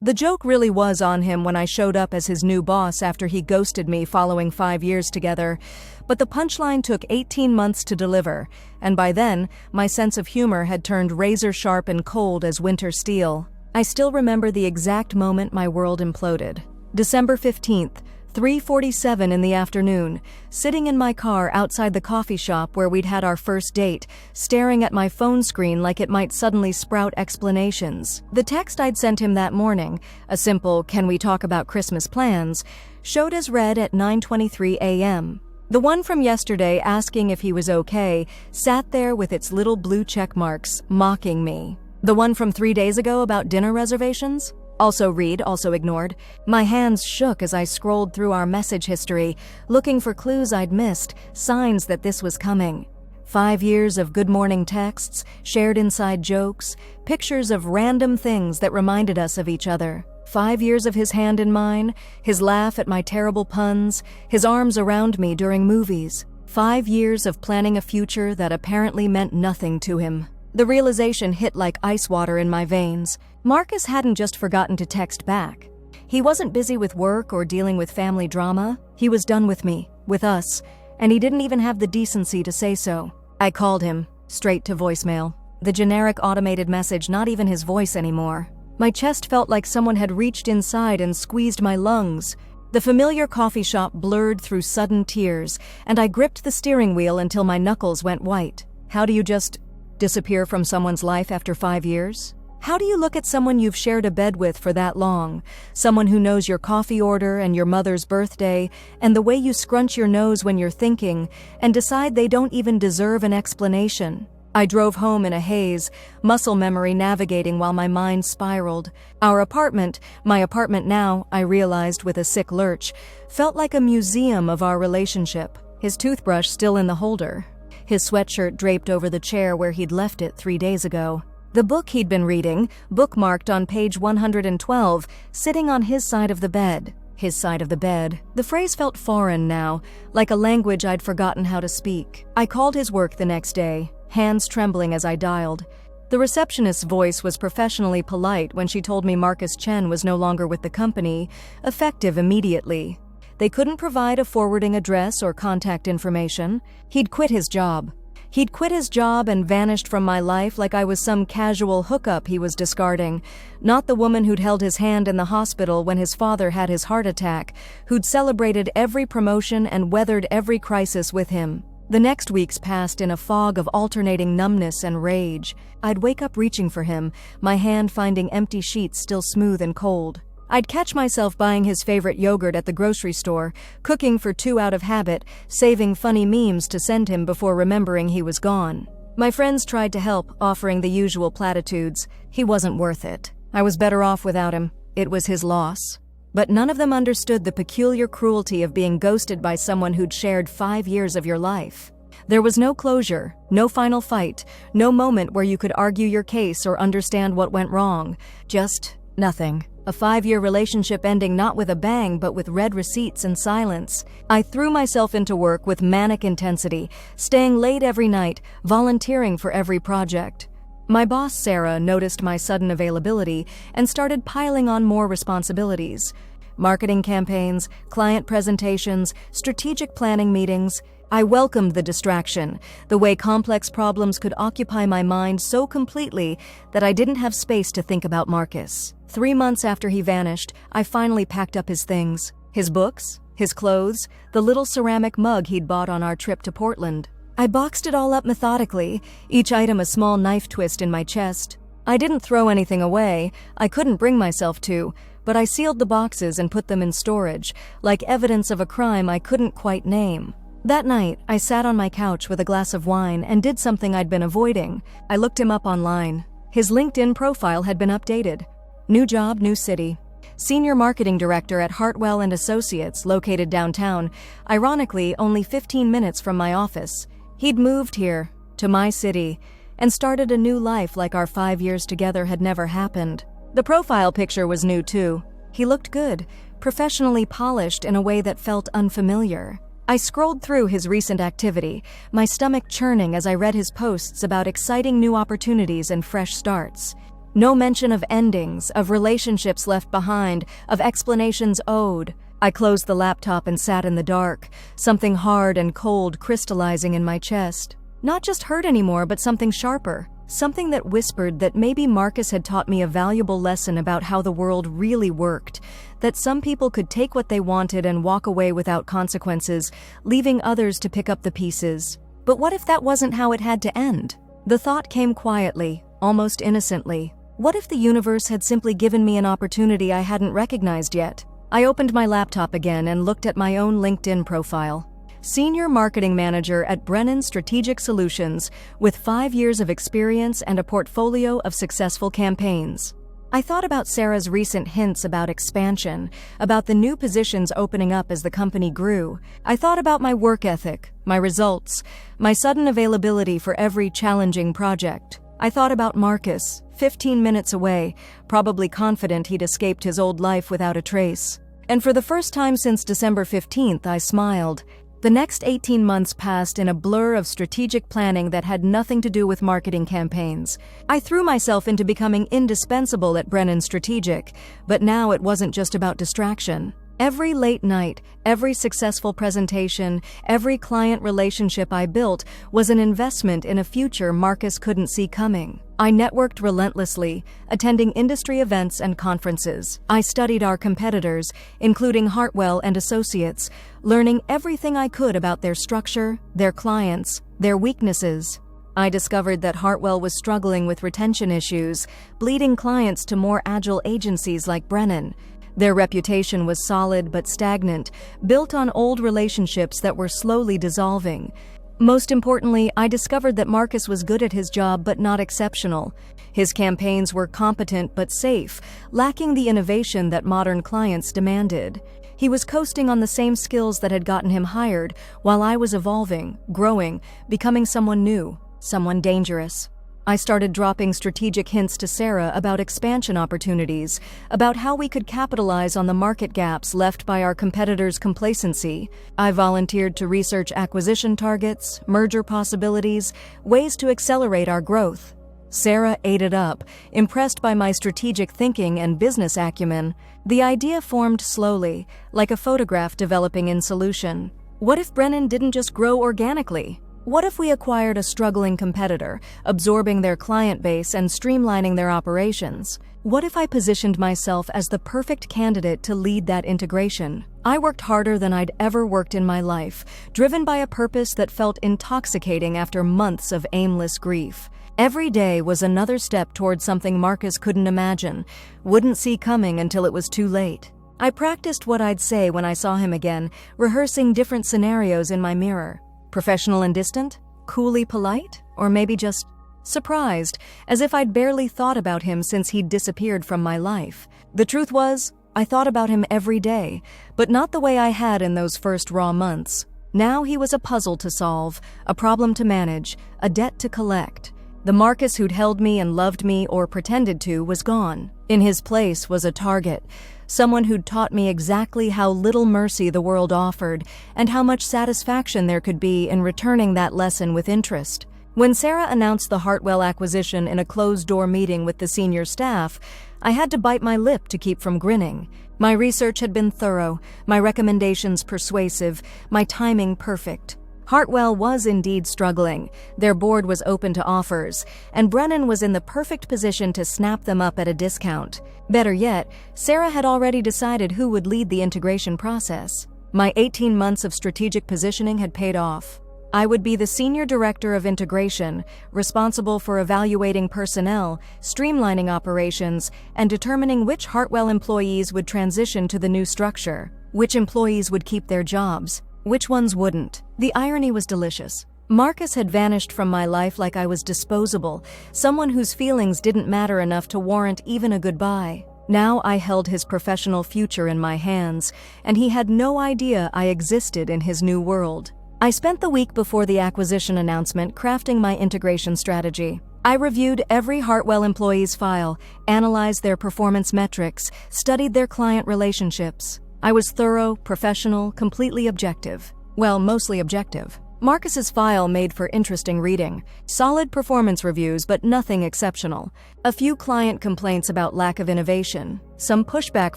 The joke really was on him when I showed up as his new boss after he ghosted me following 5 years together, but the punchline took 18 months to deliver, and by then, my sense of humor had turned razor-sharp and cold as winter steel. I still remember the exact moment my world imploded. December 15th, 3:47 in the afternoon, sitting in my car outside the coffee shop where we'd had our first date, staring at my phone screen like it might suddenly sprout explanations. The text I'd sent him that morning, a simple "Can we talk about Christmas plans?" showed as read at 9:23 a.m. The one from yesterday asking if he was okay sat there with its little blue check marks, mocking me. The one from 3 days ago about dinner reservations? Also read, also ignored. My hands shook as I scrolled through our message history, looking for clues I'd missed, signs that this was coming. 5 years of good morning texts, shared inside jokes, pictures of random things that reminded us of each other. 5 years of his hand in mine, his laugh at my terrible puns, his arms around me during movies. 5 years of planning a future that apparently meant nothing to him. The realization hit like ice water in my veins. Marcus hadn't just forgotten to text back. He wasn't busy with work or dealing with family drama. He was done with me, with us, and he didn't even have the decency to say so. I called him, straight to voicemail. The generic automated message, not even his voice anymore. My chest felt like someone had reached inside and squeezed my lungs. The familiar coffee shop blurred through sudden tears, and I gripped the steering wheel until my knuckles went white. How do you just disappear from someone's life after 5 years? How do you look at someone you've shared a bed with for that long, someone who knows your coffee order and your mother's birthday and the way you scrunch your nose when you're thinking, and decide they don't even deserve an explanation? I drove home in a haze, muscle memory navigating while my mind spiraled. Our apartment, my apartment now, I realized with a sick lurch, felt like a museum of our relationship. His toothbrush still in the holder. His sweatshirt draped over the chair where he'd left it 3 days ago. The book he'd been reading, bookmarked on page 112, sitting on his side of the bed. His side of the bed. The phrase felt foreign now, like a language I'd forgotten how to speak. I called his work the next day, hands trembling as I dialed. The receptionist's voice was professionally polite when she told me Marcus Chen was no longer with the company, effective immediately. They couldn't provide a forwarding address or contact information. He'd quit his job. He'd quit his job and vanished from my life like I was some casual hookup he was discarding, not the woman who'd held his hand in the hospital when his father had his heart attack, who'd celebrated every promotion and weathered every crisis with him. The next weeks passed in a fog of alternating numbness and rage. I'd wake up reaching for him, my hand finding empty sheets still smooth and cold. I'd catch myself buying his favorite yogurt at the grocery store, cooking for 2 out of habit, saving funny memes to send him before remembering he was gone. My friends tried to help, offering the usual platitudes. He wasn't worth it. I was better off without him. It was his loss. But none of them understood the peculiar cruelty of being ghosted by someone who'd shared 5 years of your life. There was no closure, no final fight, no moment where you could argue your case or understand what went wrong. Just nothing. A 5-year relationship ending not with a bang, but with red receipts and silence. I threw myself into work with manic intensity, staying late every night, volunteering for every project. My boss, Sarah, noticed my sudden availability and started piling on more responsibilities. Marketing campaigns, client presentations, strategic planning meetings. I welcomed the distraction, the way complex problems could occupy my mind so completely that I didn't have space to think about Marcus. 3 months after he vanished, I finally packed up his things. His books, his clothes, the little ceramic mug he'd bought on our trip to Portland. I boxed it all up methodically, each item a small knife twist in my chest. I didn't throw anything away, I couldn't bring myself to, but I sealed the boxes and put them in storage, like evidence of a crime I couldn't quite name. That night, I sat on my couch with a glass of wine and did something I'd been avoiding. I looked him up online. His LinkedIn profile had been updated. New job, new city. Senior marketing director at Hartwell & Associates, located downtown, ironically only 15 minutes from my office. He'd moved here, to my city, and started a new life like our 5 years together had never happened. The profile picture was new too. He looked good, professionally polished in a way that felt unfamiliar. I scrolled through his recent activity, my stomach churning as I read his posts about exciting new opportunities and fresh starts. No mention of endings, of relationships left behind, of explanations owed. I closed the laptop and sat in the dark, something hard and cold crystallizing in my chest. Not just hurt anymore, but something sharper. Something that whispered that maybe Marcus had taught me a valuable lesson about how the world really worked, that some people could take what they wanted and walk away without consequences, leaving others to pick up the pieces. But what if that wasn't how it had to end? The thought came quietly, almost innocently. What if the universe had simply given me an opportunity I hadn't recognized yet? I opened my laptop again and looked at my own LinkedIn profile. Senior Marketing Manager at Brennan Strategic Solutions, with 5 years of experience and a portfolio of successful campaigns. I thought about Sarah's recent hints about expansion, about the new positions opening up as the company grew. I thought about my work ethic, my results, my sudden availability for every challenging project. I thought about Marcus, 15 minutes away, probably confident he'd escaped his old life without a trace. And for the first time since December 15th, I smiled. The next 18 months passed in a blur of strategic planning that had nothing to do with marketing campaigns. I threw myself into becoming indispensable at Brennan Strategic, but now it wasn't just about distraction. Every late night, every successful presentation, every client relationship I built was an investment in a future Marcus couldn't see coming. I networked relentlessly, attending industry events and conferences. I studied our competitors, including Hartwell and Associates, learning everything I could about their structure, their clients, their weaknesses. I discovered that Hartwell was struggling with retention issues, bleeding clients to more agile agencies like Brennan. Their reputation was solid but stagnant, built on old relationships that were slowly dissolving. Most importantly, I discovered that Marcus was good at his job but not exceptional. His campaigns were competent but safe, lacking the innovation that modern clients demanded. He was coasting on the same skills that had gotten him hired, while I was evolving, growing, becoming someone new, someone dangerous. I started dropping strategic hints to Sarah about expansion opportunities, about how we could capitalize on the market gaps left by our competitors' complacency. I volunteered to research acquisition targets, merger possibilities, ways to accelerate our growth. Sarah ate it up, impressed by my strategic thinking and business acumen. The idea formed slowly, like a photograph developing in solution. What if Brennan didn't just grow organically? What if we acquired a struggling competitor, absorbing their client base and streamlining their operations? What if I positioned myself as the perfect candidate to lead that integration? I worked harder than I'd ever worked in my life, driven by a purpose that felt intoxicating after months of aimless grief. Every day was another step towards something Marcus couldn't imagine, wouldn't see coming until it was too late. I practiced what I'd say when I saw him again, rehearsing different scenarios in my mirror. Professional and distant? Coolly polite? Or maybe just surprised, as if I'd barely thought about him since he'd disappeared from my life. The truth was, I thought about him every day, but not the way I had in those first raw months. Now he was a puzzle to solve, a problem to manage, a debt to collect. The Marcus who'd held me and loved me, or pretended to, was gone. In his place was a target, someone who'd taught me exactly how little mercy the world offered and how much satisfaction there could be in returning that lesson with interest. When Sarah announced the Hartwell acquisition in a closed-door meeting with the senior staff, I had to bite my lip to keep from grinning. My research had been thorough, my recommendations persuasive, my timing perfect. Hartwell was indeed struggling, their board was open to offers, and Brennan was in the perfect position to snap them up at a discount. Better yet, Sarah had already decided who would lead the integration process. My 18 months of strategic positioning had paid off. I would be the Senior Director of Integration, responsible for evaluating personnel, streamlining operations, and determining which Hartwell employees would transition to the new structure, which employees would keep their jobs, which ones wouldn't. The irony was delicious. Marcus had vanished from my life like I was disposable, someone whose feelings didn't matter enough to warrant even a goodbye. Now I held his professional future in my hands, and he had no idea I existed in his new world. I spent the week before the acquisition announcement crafting my integration strategy. I reviewed every Hartwell employee's file, analyzed their performance metrics, studied their client relationships. I was thorough, professional, completely objective. Well, mostly objective. Marcus's file made for interesting reading. Solid performance reviews, but nothing exceptional. A few client complaints about lack of innovation. Some pushback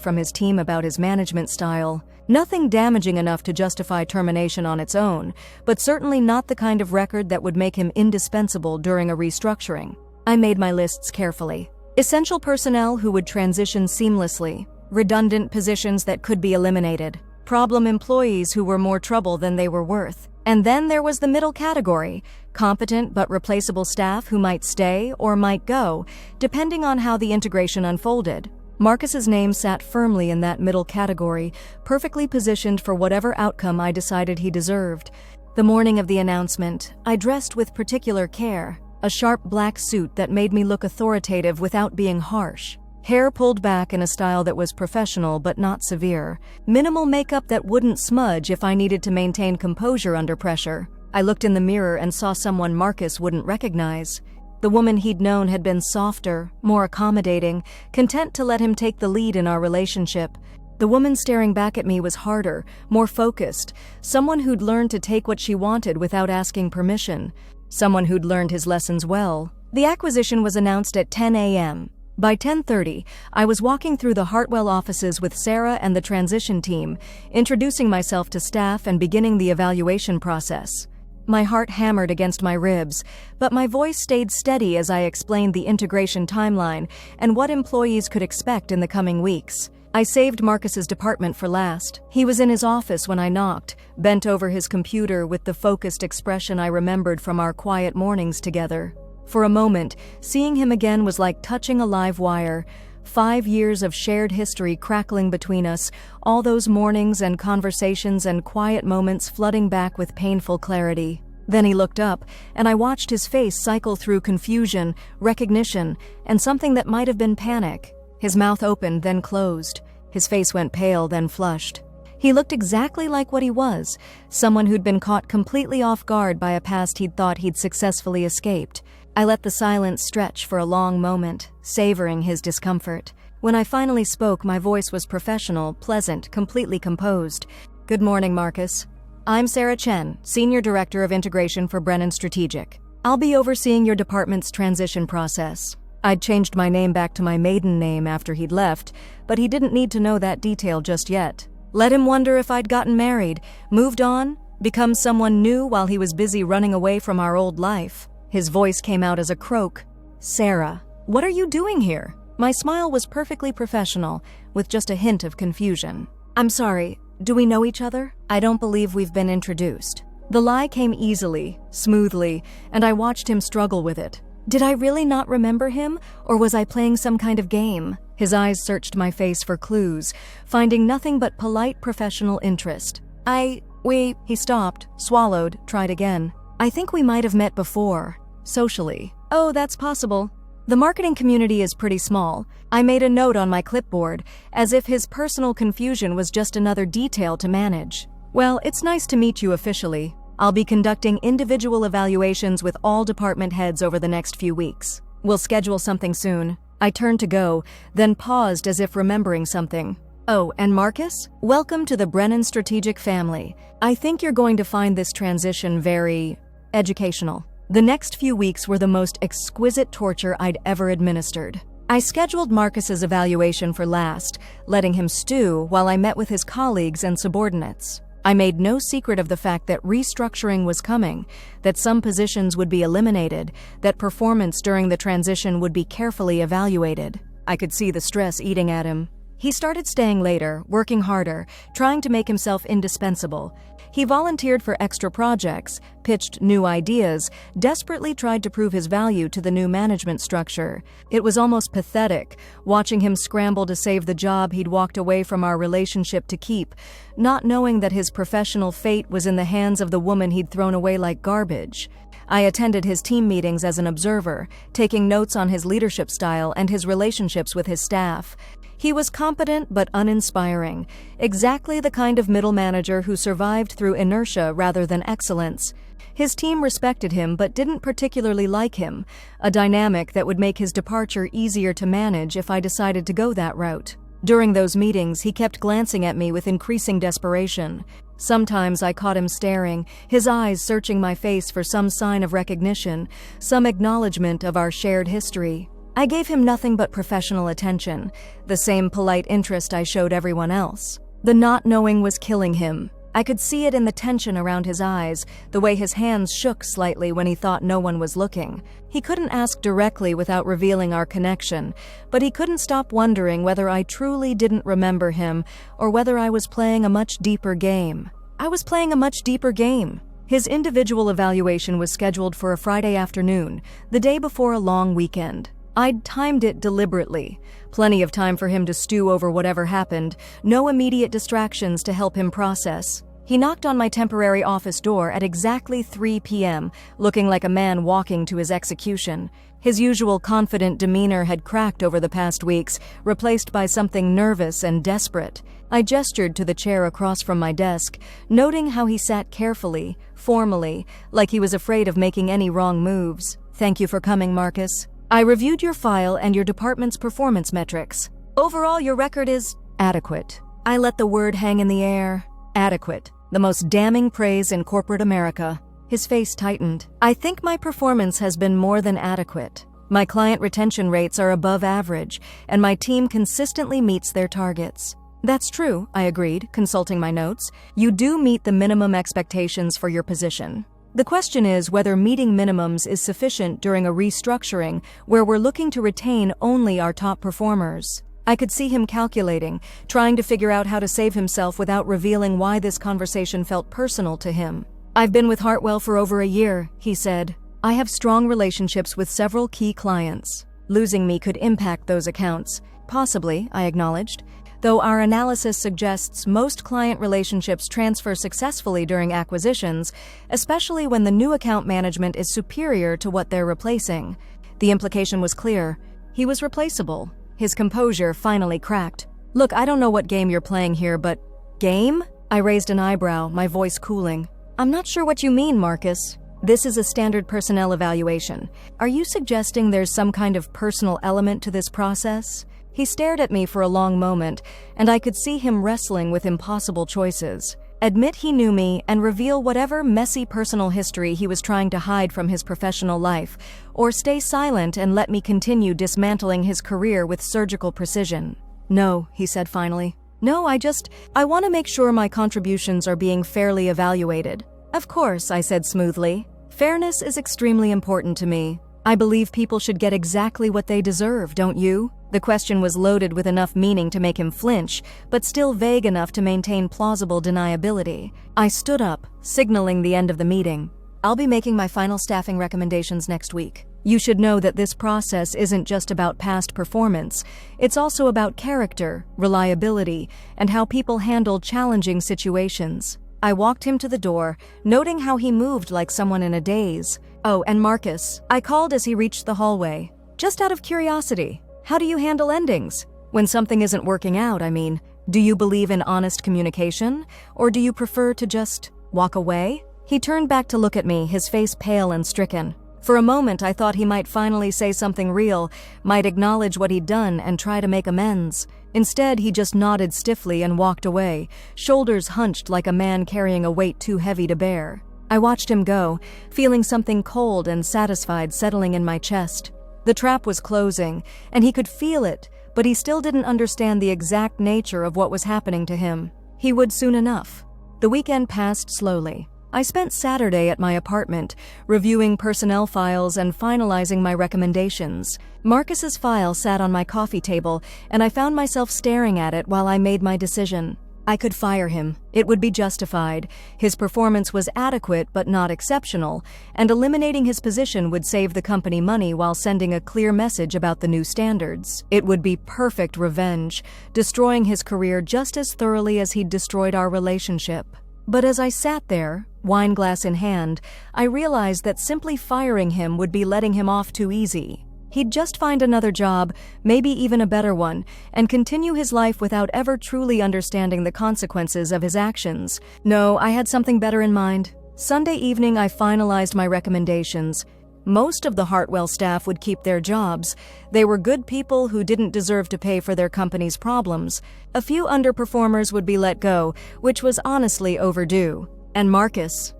from his team about his management style. Nothing damaging enough to justify termination on its own, but certainly not the kind of record that would make him indispensable during a restructuring. I made my lists carefully. Essential personnel who would transition seamlessly. Redundant positions that could be eliminated. Problem employees who were more trouble than they were worth. And then there was the middle category, competent but replaceable staff who might stay or might go, depending on how the integration unfolded. Marcus's name sat firmly in that middle category, perfectly positioned for whatever outcome I decided he deserved. The morning of the announcement, I dressed with particular care, a sharp black suit that made me look authoritative without being harsh. Hair pulled back in a style that was professional but not severe. Minimal makeup that wouldn't smudge if I needed to maintain composure under pressure. I looked in the mirror and saw someone Marcus wouldn't recognize. The woman he'd known had been softer, more accommodating, content to let him take the lead in our relationship. The woman staring back at me was harder, more focused, someone who'd learned to take what she wanted without asking permission, someone who'd learned his lessons well. The acquisition was announced at 10 a.m. By 10:30, I was walking through the Hartwell offices with Sarah and the transition team, introducing myself to staff and beginning the evaluation process. My heart hammered against my ribs, but my voice stayed steady as I explained the integration timeline and what employees could expect in the coming weeks. I saved Marcus's department for last. He was in his office when I knocked, bent over his computer with the focused expression I remembered from our quiet mornings together. For a moment, seeing him again was like touching a live wire. 5 years of shared history crackling between us, all those mornings and conversations and quiet moments flooding back with painful clarity. Then he looked up, and I watched his face cycle through confusion, recognition, and something that might have been panic. His mouth opened, then closed. His face went pale, then flushed. He looked exactly like what he was, someone who'd been caught completely off guard by a past he'd thought he'd successfully escaped. I let the silence stretch for a long moment, savoring his discomfort. When I finally spoke, my voice was professional, pleasant, completely composed. "Good morning, Marcus. I'm Sarah Chen, Senior Director of Integration for Brennan Strategic. I'll be overseeing your department's transition process." I'd changed my name back to my maiden name after he'd left, but he didn't need to know that detail just yet. Let him wonder if I'd gotten married, moved on, become someone new while he was busy running away from our old life. His voice came out as a croak. "Sarah, what are you doing here?" My smile was perfectly professional, with just a hint of confusion. "I'm sorry, do we know each other? I don't believe we've been introduced." The lie came easily, smoothly, and I watched him struggle with it. Did I really not remember him, or was I playing some kind of game? His eyes searched my face for clues, finding nothing but polite professional interest. He stopped, swallowed, tried again. "I think we might have met before, socially." "Oh, that's possible." The marketing community is pretty small. I made a note on my clipboard, as if his personal confusion was just another detail to manage. "Well, it's nice to meet you officially. I'll be conducting individual evaluations with all department heads over the next few weeks. We'll schedule something soon." I turned to go, then paused as if remembering something. "Oh, and Marcus? Welcome to the Brennan Strategic family. I think you're going to find this transition very educational." The next few weeks were the most exquisite torture I'd ever administered. I scheduled Marcus's evaluation for last, letting him stew while I met with his colleagues and subordinates. I made no secret of the fact that restructuring was coming, that some positions would be eliminated, that performance during the transition would be carefully evaluated. I could see the stress eating at him. He started staying later, working harder, trying to make himself indispensable. He volunteered for extra projects, pitched new ideas, desperately tried to prove his value to the new management structure. It was almost pathetic, watching him scramble to save the job he'd walked away from our relationship to keep, not knowing that his professional fate was in the hands of the woman he'd thrown away like garbage. I attended his team meetings as an observer, taking notes on his leadership style and his relationships with his staff. He was competent but uninspiring, exactly the kind of middle manager who survived through inertia rather than excellence. His team respected him but didn't particularly like him, a dynamic that would make his departure easier to manage if I decided to go that route. During those meetings, he kept glancing at me with increasing desperation. Sometimes I caught him staring, his eyes searching my face for some sign of recognition, some acknowledgement of our shared history. I gave him nothing but professional attention, the same polite interest I showed everyone else. The not knowing was killing him. I could see it in the tension around his eyes, the way his hands shook slightly when he thought no one was looking. He couldn't ask directly without revealing our connection, but he couldn't stop wondering whether I truly didn't remember him or whether I was playing a much deeper game. I was playing a much deeper game. His individual evaluation was scheduled for a Friday afternoon, the day before a long weekend. I'd timed it deliberately. Plenty of time for him to stew over whatever happened, no immediate distractions to help him process. He knocked on my temporary office door at exactly 3 p.m., looking like a man walking to his execution. His usual confident demeanor had cracked over the past weeks, replaced by something nervous and desperate. I gestured to the chair across from my desk, noting how he sat carefully, formally, like he was afraid of making any wrong moves. "Thank you for coming, Marcus. I reviewed your file and your department's performance metrics. Overall, your record is adequate." I let the word hang in the air. Adequate. The most damning praise in corporate America. His face tightened. "I think my performance has been more than adequate. My client retention rates are above average, and my team consistently meets their targets." "That's true," I agreed, consulting my notes. "You do meet the minimum expectations for your position. The question is whether meeting minimums is sufficient during a restructuring where we're looking to retain only our top performers." I could see him calculating, trying to figure out how to save himself without revealing why this conversation felt personal to him. "I've been with Hartwell for over a year," he said. "I have strong relationships with several key clients. Losing me could impact those accounts." "Possibly," I acknowledged. "Though our analysis suggests most client relationships transfer successfully during acquisitions, especially when the new account management is superior to what they're replacing." The implication was clear. He was replaceable. His composure finally cracked. "Look, I don't know what game you're playing here, but..." "Game?" I raised an eyebrow, my voice cooling. "I'm not sure what you mean, Marcus. This is a standard personnel evaluation. Are you suggesting there's some kind of personal element to this process?" He stared at me for a long moment, and I could see him wrestling with impossible choices. Admit he knew me and reveal whatever messy personal history he was trying to hide from his professional life, or stay silent and let me continue dismantling his career with surgical precision. "No," he said finally. "No, I want to make sure my contributions are being fairly evaluated." "Of course," I said smoothly. "Fairness is extremely important to me. I believe people should get exactly what they deserve, don't you?" The question was loaded with enough meaning to make him flinch, but still vague enough to maintain plausible deniability. I stood up, signaling the end of the meeting. "I'll be making my final staffing recommendations next week. You should know that this process isn't just about past performance. It's also about character, reliability, and how people handle challenging situations." I walked him to the door, noting how he moved like someone in a daze. "Oh, and Marcus," I called as he reached the hallway. "Just out of curiosity, how do you handle endings? When something isn't working out, I mean. Do you believe in honest communication? Or do you prefer to just walk away?" He turned back to look at me, his face pale and stricken. For a moment, I thought he might finally say something real, might acknowledge what he'd done and try to make amends. Instead, he just nodded stiffly and walked away, shoulders hunched like a man carrying a weight too heavy to bear. I watched him go, feeling something cold and satisfied settling in my chest. The trap was closing, and he could feel it, but he still didn't understand the exact nature of what was happening to him. He would soon enough. The weekend passed slowly. I spent Saturday at my apartment, reviewing personnel files and finalizing my recommendations. Marcus's file sat on my coffee table, and I found myself staring at it while I made my decision. I could fire him. It would be justified. His performance was adequate but not exceptional, and eliminating his position would save the company money while sending a clear message about the new standards. It would be perfect revenge, destroying his career just as thoroughly as he'd destroyed our relationship. But as I sat there, wine glass in hand, I realized that simply firing him would be letting him off too easy. He'd just find another job, maybe even a better one, and continue his life without ever truly understanding the consequences of his actions. No, I had something better in mind. Sunday evening, I finalized my recommendations. Most of the Hartwell staff would keep their jobs. They were good people who didn't deserve to pay for their company's problems. A few underperformers would be let go, which was honestly overdue. And Marcus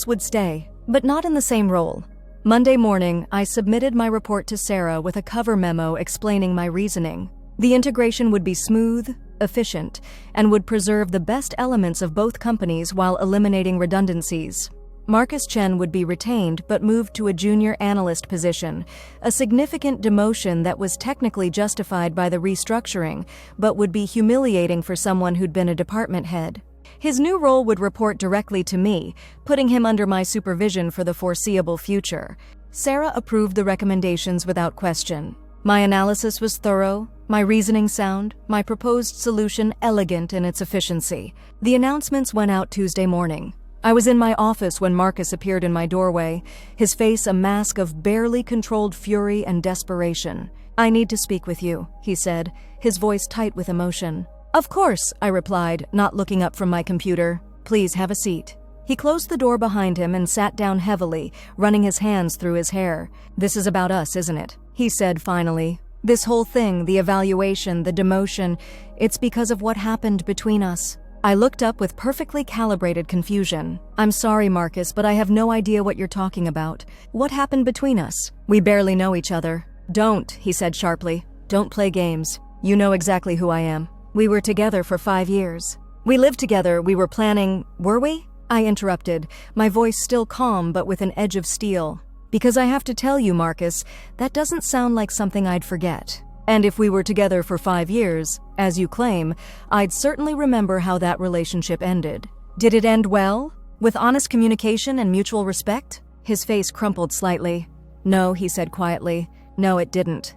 would stay, but not in the same role. Monday morning, I submitted my report to Sarah with a cover memo explaining my reasoning. The integration would be smooth, efficient, and would preserve the best elements of both companies while eliminating redundancies. Marcus Chen would be retained but moved to a junior analyst position, a significant demotion that was technically justified by the restructuring, but would be humiliating for someone who'd been a department head. His new role would report directly to me, putting him under my supervision for the foreseeable future. Sarah approved the recommendations without question. My analysis was thorough, my reasoning sound, my proposed solution elegant in its efficiency. The announcements went out Tuesday morning. I was in my office when Marcus appeared in my doorway, his face a mask of barely controlled fury and desperation. "I need to speak with you," he said, his voice tight with emotion. "Of course," I replied, not looking up from my computer. "Please have a seat." He closed the door behind him and sat down heavily, running his hands through his hair. "This is about us, isn't it?" he said finally. "This whole thing, the evaluation, the demotion, it's because of what happened between us." I looked up with perfectly calibrated confusion. "I'm sorry, Marcus, but I have no idea what you're talking about. What happened between us? We barely know each other." "Don't," he said sharply. "Don't play games. You know exactly who I am. We were together for 5 years. We lived together, we were planning, were we?" I interrupted, my voice still calm but with an edge of steel. "Because I have to tell you, Marcus, that doesn't sound like something I'd forget. And if we were together for 5 years, as you claim, I'd certainly remember how that relationship ended. Did it end well? With honest communication and mutual respect?" His face crumpled slightly. "No," he said quietly. "No, it didn't."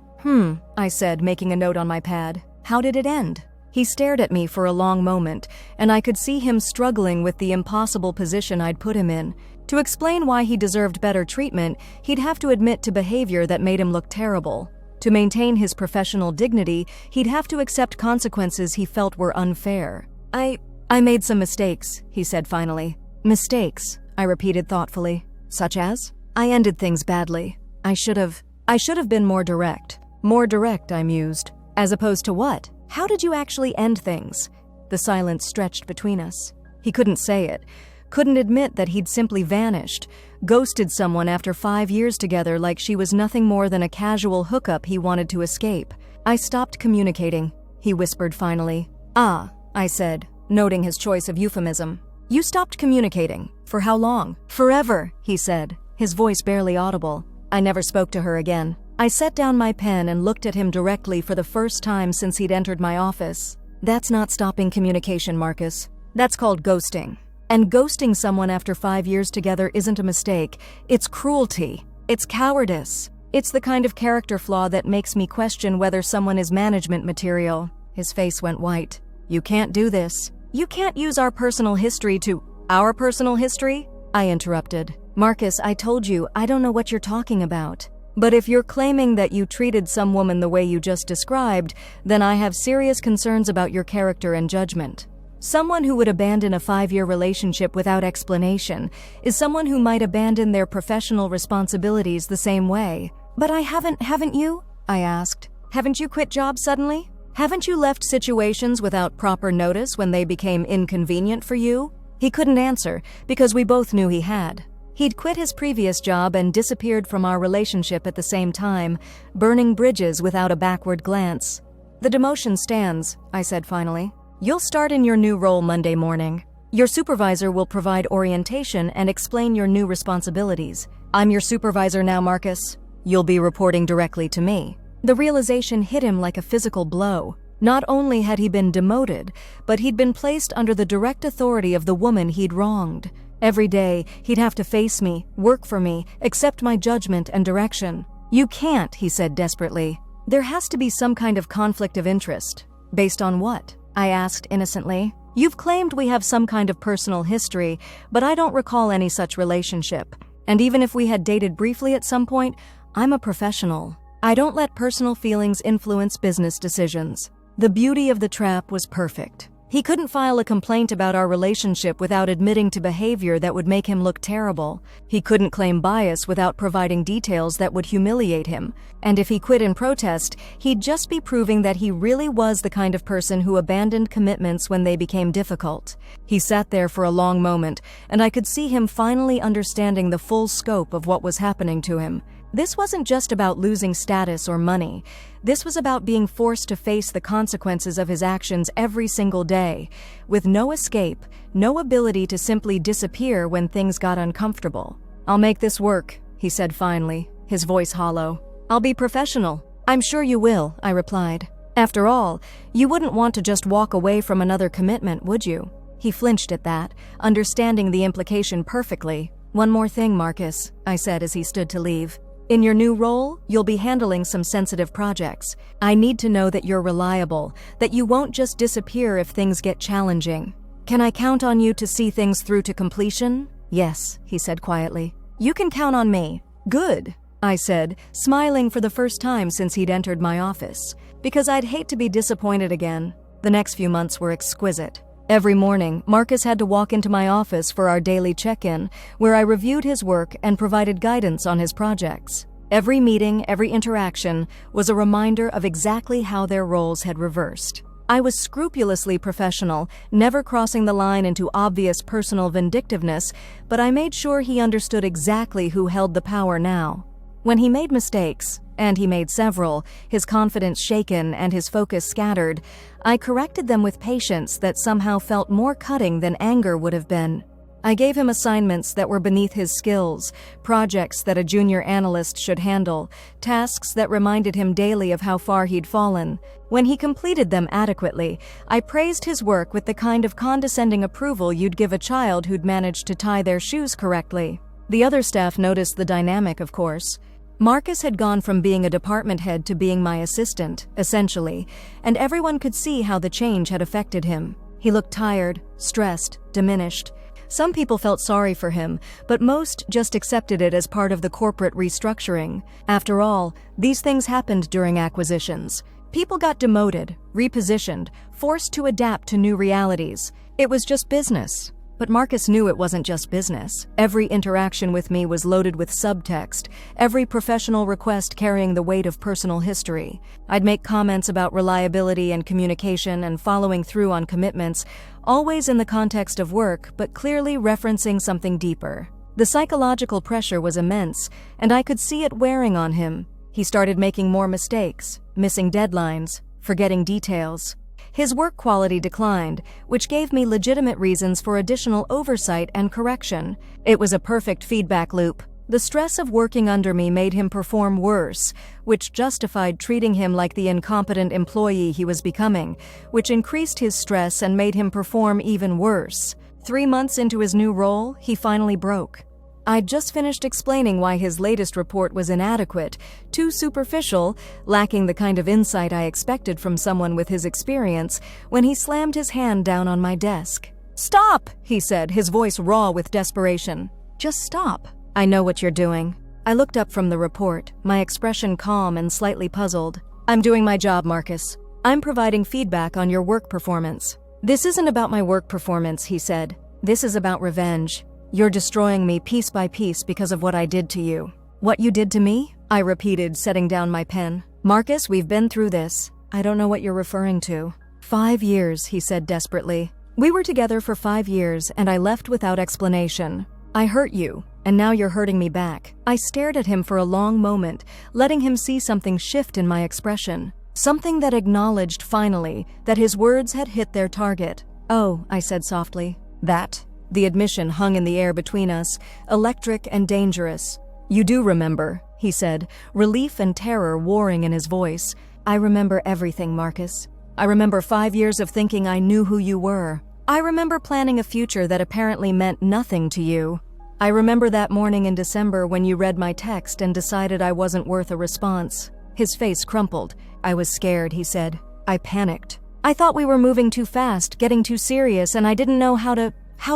I said, making a note on my pad. "How did it end?" He stared at me for a long moment, and I could see him struggling with the impossible position I'd put him in. To explain why he deserved better treatment, he'd have to admit to behavior that made him look terrible. To maintain his professional dignity, he'd have to accept consequences he felt were unfair. I made some mistakes," he said finally. "Mistakes," I repeated thoughtfully. "Such as?" "I ended things badly. I should have been more direct." "More direct," I mused. "As opposed to what? How did you actually end things?" The silence stretched between us. He couldn't say it, couldn't admit that he'd simply vanished, ghosted someone after 5 years together like she was nothing more than a casual hookup he wanted to escape. "I stopped communicating," he whispered finally. "Ah," I said, noting his choice of euphemism. "You stopped communicating. For how long?" "Forever," he said, his voice barely audible. I never spoke to her again. I set down my pen and looked at him directly for the first time since he'd entered my office. "That's not stopping communication, Marcus. That's called ghosting. And ghosting someone after 5 years together isn't a mistake. It's cruelty. It's cowardice. It's the kind of character flaw that makes me question whether someone is management material." His face went white. "You can't do this. You can't use our personal history to—" "Our personal history?" I interrupted. "Marcus, I told you, I don't know what you're talking about. But if you're claiming that you treated some woman the way you just described, then I have serious concerns about your character and judgment. Someone who would abandon a 5-year relationship without explanation is someone who might abandon their professional responsibilities the same way." "But I haven't you?" I asked. "Haven't you quit jobs suddenly? Haven't you left situations without proper notice when they became inconvenient for you?" He couldn't answer because we both knew he had. He'd quit his previous job and disappeared from our relationship at the same time, burning bridges without a backward glance. "The demotion stands," I said finally. "You'll start in your new role Monday morning. Your supervisor will provide orientation and explain your new responsibilities. I'm your supervisor now, Marcus. You'll be reporting directly to me." The realization hit him like a physical blow. Not only had he been demoted, but he'd been placed under the direct authority of the woman he'd wronged. Every day, he'd have to face me, work for me, accept my judgment and direction. "You can't," he said desperately. "There has to be some kind of conflict of interest." "Based on what?" I asked innocently. "You've claimed we have some kind of personal history, but I don't recall any such relationship. And even if we had dated briefly at some point, I'm a professional. I don't let personal feelings influence business decisions." The beauty of the trap was perfect. He couldn't file a complaint about our relationship without admitting to behavior that would make him look terrible. He couldn't claim bias without providing details that would humiliate him. And if he quit in protest, he'd just be proving that he really was the kind of person who abandoned commitments when they became difficult. He sat there for a long moment, and I could see him finally understanding the full scope of what was happening to him. This wasn't just about losing status or money. This was about being forced to face the consequences of his actions every single day, with no escape, no ability to simply disappear when things got uncomfortable. "I'll make this work," he said finally, his voice hollow. "I'll be professional." "I'm sure you will," I replied. "After all, you wouldn't want to just walk away from another commitment, would you?" He flinched at that, understanding the implication perfectly. "One more thing, Marcus," I said as he stood to leave. "In your new role, you'll be handling some sensitive projects. I need to know that you're reliable, that you won't just disappear if things get challenging. Can I count on you to see things through to completion?" "Yes," he said quietly. "You can count on me." "Good," I said, smiling for the first time since he'd entered my office, because I'd hate to be disappointed again. The next few months were exquisite. Every morning, Marcus had to walk into my office for our daily check-in, where I reviewed his work and provided guidance on his projects. Every meeting, every interaction, was a reminder of exactly how their roles had reversed. I was scrupulously professional, never crossing the line into obvious personal vindictiveness, but I made sure he understood exactly who held the power now. When he made mistakes, and he made several, his confidence shaken and his focus scattered, I corrected them with patience that somehow felt more cutting than anger would have been. I gave him assignments that were beneath his skills, projects that a junior analyst should handle, tasks that reminded him daily of how far he'd fallen. When he completed them adequately, I praised his work with the kind of condescending approval you'd give a child who'd managed to tie their shoes correctly. The other staff noticed the dynamic, of course. Marcus had gone from being a department head to being my assistant, essentially, and everyone could see how the change had affected him. He looked tired, stressed, diminished. Some people felt sorry for him, but most just accepted it as part of the corporate restructuring. After all, these things happened during acquisitions. People got demoted, repositioned, forced to adapt to new realities. It was just business. But Marcus knew it wasn't just business. Every interaction with me was loaded with subtext, every professional request carrying the weight of personal history. I'd make comments about reliability and communication and following through on commitments, always in the context of work, but clearly referencing something deeper. The psychological pressure was immense, and I could see it wearing on him. He started making more mistakes, missing deadlines, forgetting details. His work quality declined, which gave me legitimate reasons for additional oversight and correction. It was a perfect feedback loop. The stress of working under me made him perform worse, which justified treating him like the incompetent employee he was becoming, which increased his stress and made him perform even worse. 3 months into his new role, he finally broke. I'd just finished explaining why his latest report was inadequate, too superficial, lacking the kind of insight I expected from someone with his experience, when he slammed his hand down on my desk. "Stop!" he said, his voice raw with desperation. "Just stop. I know what you're doing." I looked up from the report, my expression calm and slightly puzzled. "I'm doing my job, Marcus. I'm providing feedback on your work performance." "This isn't about my work performance," he said. "This is about revenge. You're destroying me piece by piece because of what I did to you." "What you did to me?" I repeated, setting down my pen. "Marcus, we've been through this. I don't know what you're referring to." 5 years, he said desperately. "We were together for 5 years, and I left without explanation. I hurt you, and now you're hurting me back." I stared at him for a long moment, letting him see something shift in my expression. Something that acknowledged, finally, that his words had hit their target. "Oh," I said softly. "That?" The admission hung in the air between us, electric and dangerous. "You do remember," he said, relief and terror warring in his voice. "I remember everything, Marcus. I remember 5 years of thinking I knew who you were. I remember planning a future that apparently meant nothing to you. I remember that morning in December when you read my text and decided I wasn't worth a response." His face crumpled. "I was scared," he said. "I panicked. I thought we were moving too fast, getting too serious, and I didn't know how to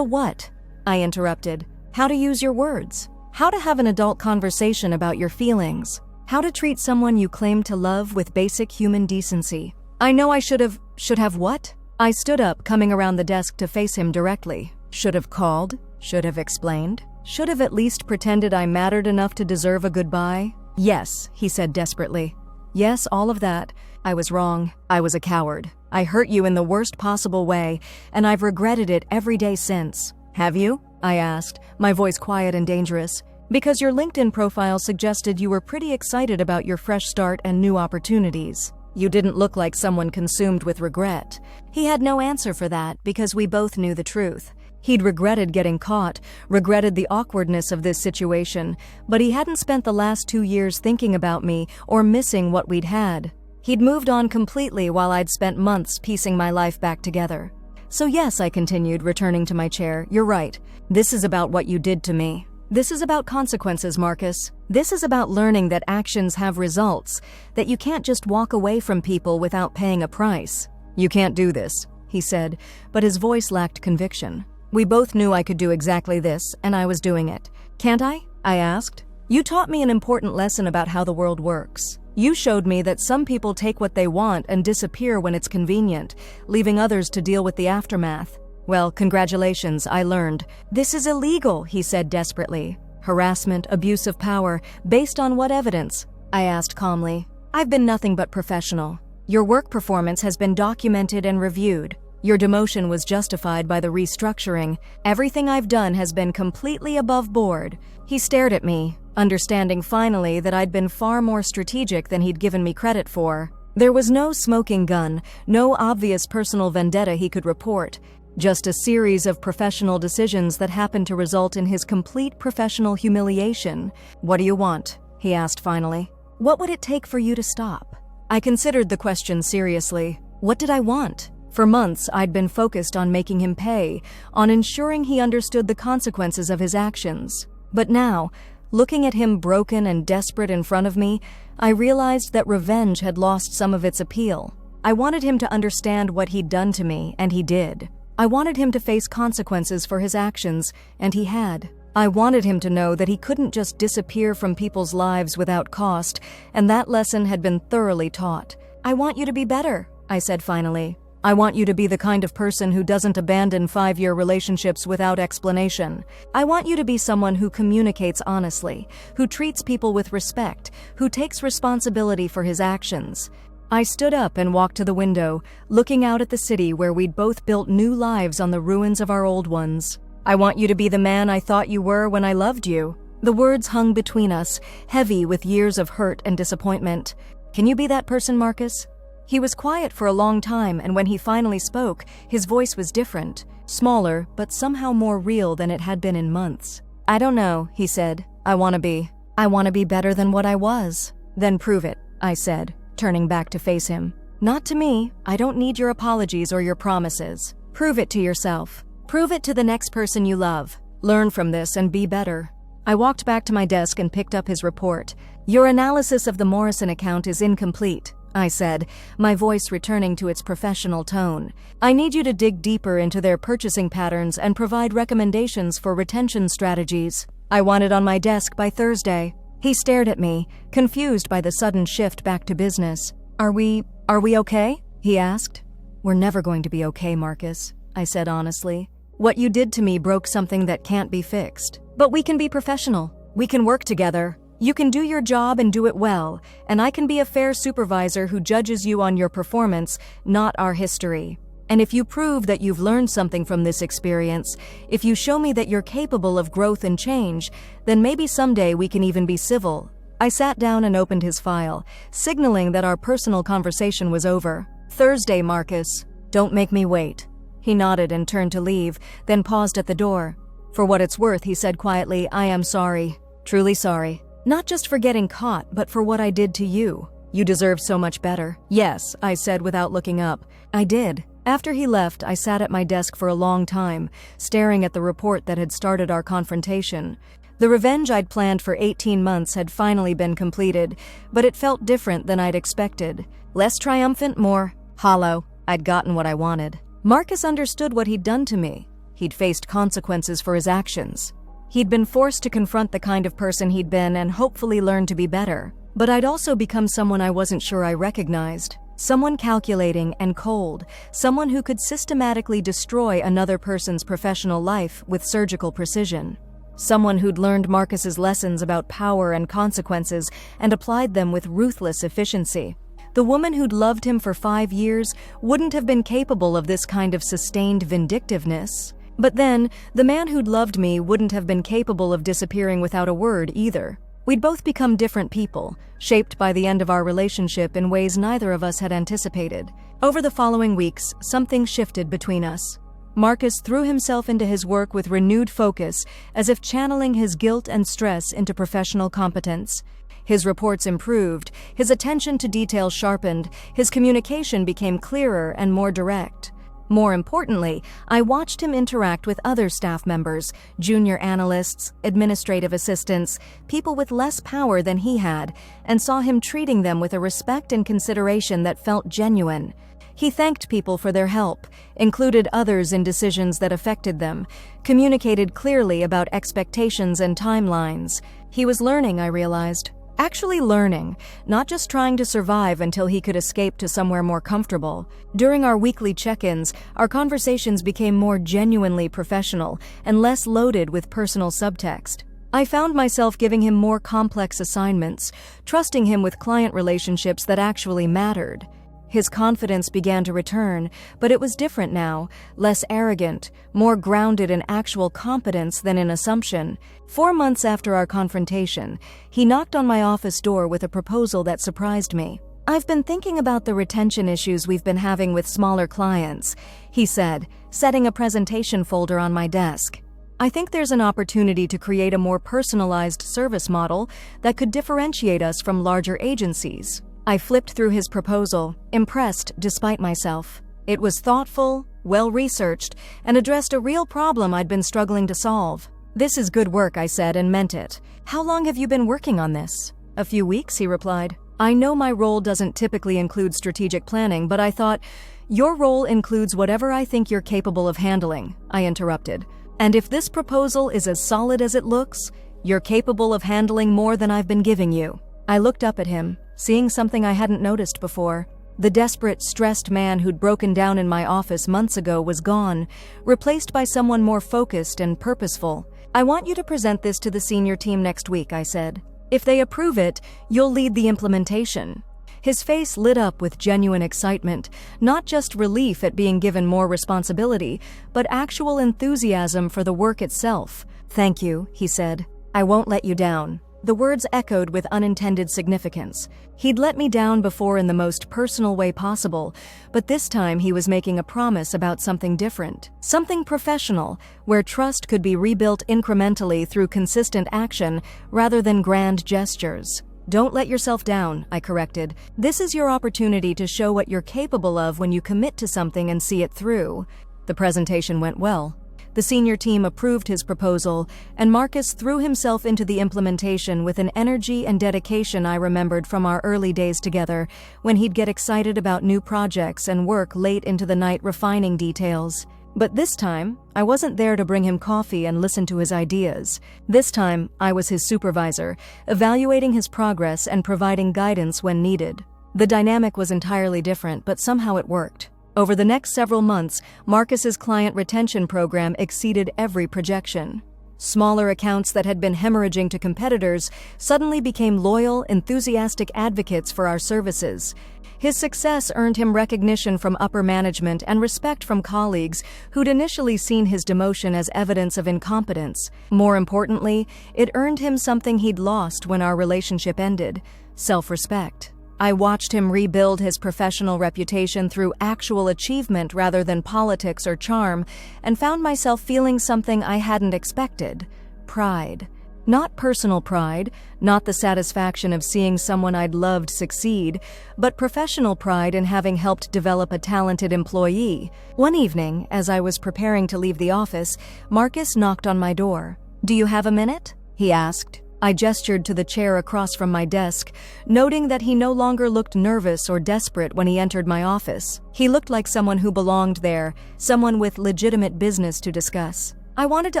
what?" I interrupted. "How to use your words. How to have an adult conversation about your feelings. How to treat someone you claim to love with basic human decency. I know I should have what?" I stood up, coming around the desk to face him directly. Should have called? Should have explained? Should have at least pretended I mattered enough to deserve a goodbye? Yes, he said desperately. Yes, all of that. I was wrong. I was a coward. I hurt you in the worst possible way, and I've regretted it every day since. Have you? I asked, my voice quiet and dangerous. Because your LinkedIn profile suggested you were pretty excited about your fresh start and new opportunities. You didn't look like someone consumed with regret. He had no answer for that because we both knew the truth. He'd regretted getting caught, regretted the awkwardness of this situation, but he hadn't spent the last 2 years thinking about me or missing what we'd had. He'd moved on completely while I'd spent months piecing my life back together. So yes, I continued, returning to my chair, you're right. This is about what you did to me. This is about consequences, Marcus. This is about learning that actions have results, that you can't just walk away from people without paying a price. You can't do this, he said, but his voice lacked conviction. We both knew I could do exactly this, and I was doing it. Can't I? I asked. You taught me an important lesson about how the world works. You showed me that some people take what they want and disappear when it's convenient, leaving others to deal with the aftermath. Well, congratulations, I learned. This is illegal, he said desperately. Harassment, abuse of power, based on what evidence? I asked calmly. I've been nothing but professional. Your work performance has been documented and reviewed. Your demotion was justified by the restructuring. Everything I've done has been completely above board. He stared at me, understanding finally that I'd been far more strategic than he'd given me credit for. There was no smoking gun, no obvious personal vendetta he could report. Just a series of professional decisions that happened to result in his complete professional humiliation. What do you want? He asked finally. What would it take for you to stop? I considered the question seriously. What did I want? For months, I'd been focused on making him pay, on ensuring he understood the consequences of his actions. But now, looking at him broken and desperate in front of me, I realized that revenge had lost some of its appeal. I wanted him to understand what he'd done to me, and he did. I wanted him to face consequences for his actions, and he had. I wanted him to know that he couldn't just disappear from people's lives without cost, and that lesson had been thoroughly taught. I want you to be better, I said finally. I want you to be the kind of person who doesn't abandon 5-year relationships without explanation. I want you to be someone who communicates honestly, who treats people with respect, who takes responsibility for his actions. I stood up and walked to the window, looking out at the city where we'd both built new lives on the ruins of our old ones. I want you to be the man I thought you were when I loved you. The words hung between us, heavy with years of hurt and disappointment. Can you be that person, Marcus? He was quiet for a long time, and when he finally spoke, his voice was different, smaller, but somehow more real than it had been in months. I don't know, he said. I want to be better than what I was. Then prove it, I said, turning back to face him. Not to me. I don't need your apologies or your promises. Prove it to yourself. Prove it to the next person you love. Learn from this and be better. I walked back to my desk and picked up his report. Your analysis of the Morrison account is incomplete, I said, my voice returning to its professional tone. I need you to dig deeper into their purchasing patterns and provide recommendations for retention strategies. I want it on my desk by Thursday. He stared at me, confused by the sudden shift back to business. Are we okay? He asked. We're never going to be okay, Marcus, I said honestly. What you did to me broke something that can't be fixed. But we can be professional. We can work together. You can do your job and do it well, and I can be a fair supervisor who judges you on your performance, not our history. And if you prove that you've learned something from this experience, if you show me that you're capable of growth and change, then maybe someday we can even be civil. I sat down and opened his file, signaling that our personal conversation was over. Thursday, Marcus. Don't make me wait. He nodded and turned to leave, then paused at the door. For what it's worth, he said quietly, I am sorry. Truly sorry. Not just for getting caught, but for what I did to you. You deserve so much better. Yes, I said without looking up. I did. After he left, I sat at my desk for a long time, staring at the report that had started our confrontation. The revenge I'd planned for 18 months had finally been completed, but it felt different than I'd expected. Less triumphant, more hollow. I'd gotten what I wanted. Marcus understood what he'd done to me. He'd faced consequences for his actions. He'd been forced to confront the kind of person he'd been and hopefully learn to be better. But I'd also become someone I wasn't sure I recognized. Someone calculating and cold, someone who could systematically destroy another person's professional life with surgical precision. Someone who'd learned Marcus's lessons about power and consequences and applied them with ruthless efficiency. The woman who'd loved him for 5 years wouldn't have been capable of this kind of sustained vindictiveness. But then, the man who'd loved me wouldn't have been capable of disappearing without a word either. We'd both become different people, shaped by the end of our relationship in ways neither of us had anticipated. Over the following weeks, something shifted between us. Marcus threw himself into his work with renewed focus, as if channeling his guilt and stress into professional competence. His reports improved, his attention to detail sharpened, his communication became clearer and more direct. More importantly, I watched him interact with other staff members, junior analysts, administrative assistants, people with less power than he had, and saw him treating them with a respect and consideration that felt genuine. He thanked people for their help, included others in decisions that affected them, communicated clearly about expectations and timelines. He was learning, I realized. Actually learning, not just trying to survive until he could escape to somewhere more comfortable. During our weekly check-ins, our conversations became more genuinely professional and less loaded with personal subtext. I found myself giving him more complex assignments, trusting him with client relationships that actually mattered. His confidence began to return, but it was different now, less arrogant, more grounded in actual competence than in assumption. 4 months after our confrontation, he knocked on my office door with a proposal that surprised me. "I've been thinking about the retention issues we've been having with smaller clients," he said, setting a presentation folder on my desk. "I think there's an opportunity to create a more personalized service model that could differentiate us from larger agencies." I flipped through his proposal, impressed despite myself. It was thoughtful, well-researched, and addressed a real problem I'd been struggling to solve. "This is good work," I said, and meant it. "How long have you been working on this?" "A few weeks," he replied. "I know my role doesn't typically include strategic planning, but I thought, your role includes whatever I think you're capable of handling," I interrupted. "And if this proposal is as solid as it looks, you're capable of handling more than I've been giving you." I looked up at him, seeing something I hadn't noticed before. The desperate, stressed man who'd broken down in my office months ago was gone, replaced by someone more focused and purposeful. "I want you to present this to the senior team next week," I said. "If they approve it, you'll lead the implementation." His face lit up with genuine excitement, not just relief at being given more responsibility, but actual enthusiasm for the work itself. "Thank you," he said. "I won't let you down." The words echoed with unintended significance. He'd let me down before in the most personal way possible, but this time he was making a promise about something different. Something professional, where trust could be rebuilt incrementally through consistent action rather than grand gestures. "Don't let yourself down," I corrected. "This is your opportunity to show what you're capable of when you commit to something and see it through." The presentation went well. The senior team approved his proposal, and Marcus threw himself into the implementation with an energy and dedication I remembered from our early days together, when he'd get excited about new projects and work late into the night refining details. But this time, I wasn't there to bring him coffee and listen to his ideas. This time, I was his supervisor, evaluating his progress and providing guidance when needed. The dynamic was entirely different, but somehow it worked. Over the next several months, Marcus's client retention program exceeded every projection. Smaller accounts that had been hemorrhaging to competitors suddenly became loyal, enthusiastic advocates for our services. His success earned him recognition from upper management and respect from colleagues who'd initially seen his demotion as evidence of incompetence. More importantly, it earned him something he'd lost when our relationship ended: self-respect. I watched him rebuild his professional reputation through actual achievement rather than politics or charm, and found myself feeling something I hadn't expected: pride. Not personal pride, not the satisfaction of seeing someone I'd loved succeed, but professional pride in having helped develop a talented employee. One evening, as I was preparing to leave the office, Marcus knocked on my door. "Do you have a minute?" he asked. I gestured to the chair across from my desk, noting that he no longer looked nervous or desperate when he entered my office. He looked like someone who belonged there, someone with legitimate business to discuss. "I wanted to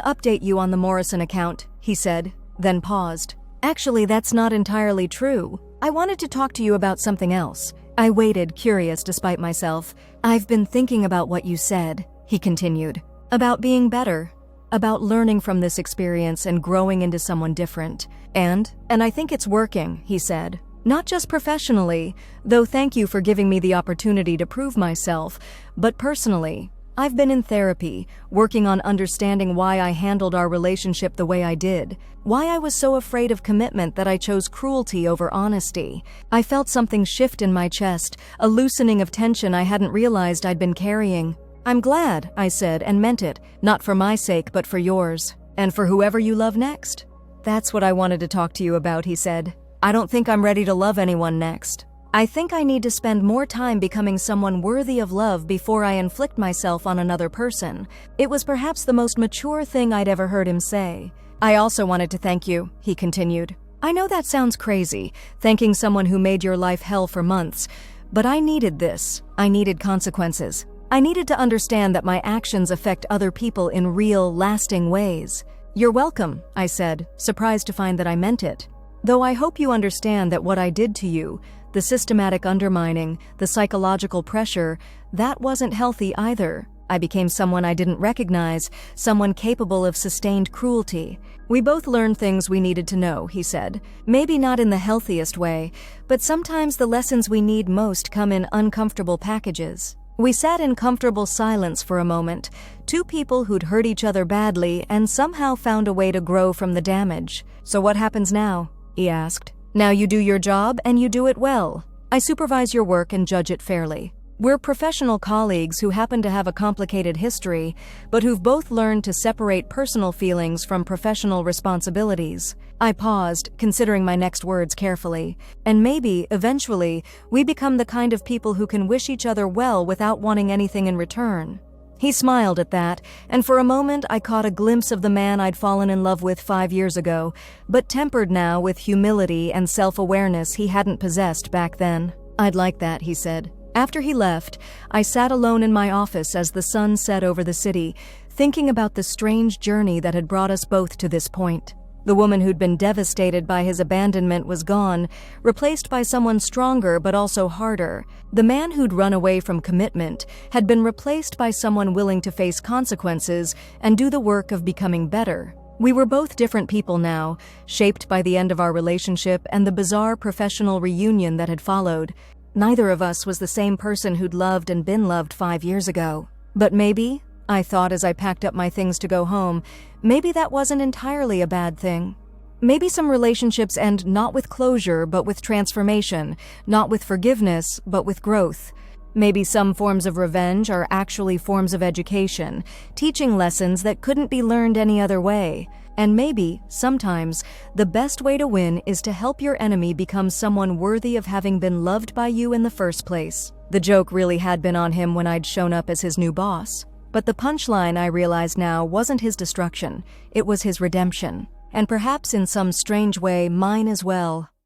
update you on the Morrison account," he said, then paused. "Actually, that's not entirely true. I wanted to talk to you about something else. I waited, curious despite myself. "I've been thinking about what you said," he continued. "About being better. About learning from this experience and growing into someone different. And I think it's working," he said. "Not just professionally, though thank you for giving me the opportunity to prove myself, but personally. I've been in therapy, working on understanding why I handled our relationship the way I did, why I was so afraid of commitment that I chose cruelty over honesty. I felt something shift in my chest, a loosening of tension I hadn't realized I'd been carrying. "I'm glad," I said, and meant it, not for my sake but for yours. "And for whoever you love next." "That's what I wanted to talk to you about," he said. "I don't think I'm ready to love anyone next. I think I need to spend more time becoming someone worthy of love before I inflict myself on another person." It was perhaps the most mature thing I'd ever heard him say. "I also wanted to thank you," he continued. "I know that sounds crazy, thanking someone who made your life hell for months, but I needed this. I needed consequences. I needed to understand that my actions affect other people in real, lasting ways." "You're welcome," I said, surprised to find that I meant it. "Though I hope you understand that what I did to you, the systematic undermining, the psychological pressure, that wasn't healthy either. I became someone I didn't recognize, someone capable of sustained cruelty. We both learned things we needed to know," he said. "Maybe not in the healthiest way, but sometimes the lessons we need most come in uncomfortable packages." We sat in comfortable silence for a moment, two people who'd hurt each other badly and somehow found a way to grow from the damage. "So what happens now?" he asked. "Now you do your job and you do it well. I supervise your work and judge it fairly. We're professional colleagues who happen to have a complicated history, but who've both learned to separate personal feelings from professional responsibilities." I paused, considering my next words carefully. "And maybe, eventually, we become the kind of people who can wish each other well without wanting anything in return." He smiled at that, and for a moment I caught a glimpse of the man I'd fallen in love with 5 years ago, but tempered now with humility and self-awareness he hadn't possessed back then. "I'd like that," he said. After he left, I sat alone in my office as the sun set over the city, thinking about the strange journey that had brought us both to this point. The woman who'd been devastated by his abandonment was gone, replaced by someone stronger but also harder. The man who'd run away from commitment had been replaced by someone willing to face consequences and do the work of becoming better. We were both different people now, shaped by the end of our relationship and the bizarre professional reunion that had followed. Neither of us was the same person who'd loved and been loved 5 years ago. But maybe, I thought as I packed up my things to go home, maybe that wasn't entirely a bad thing. Maybe some relationships end not with closure but with transformation, not with forgiveness but with growth. Maybe some forms of revenge are actually forms of education, teaching lessons that couldn't be learned any other way. And maybe, sometimes, the best way to win is to help your enemy become someone worthy of having been loved by you in the first place. The joke really had been on him when I'd shown up as his new boss. But the punchline, I realize now, wasn't his destruction. It was his redemption. And perhaps in some strange way, mine as well.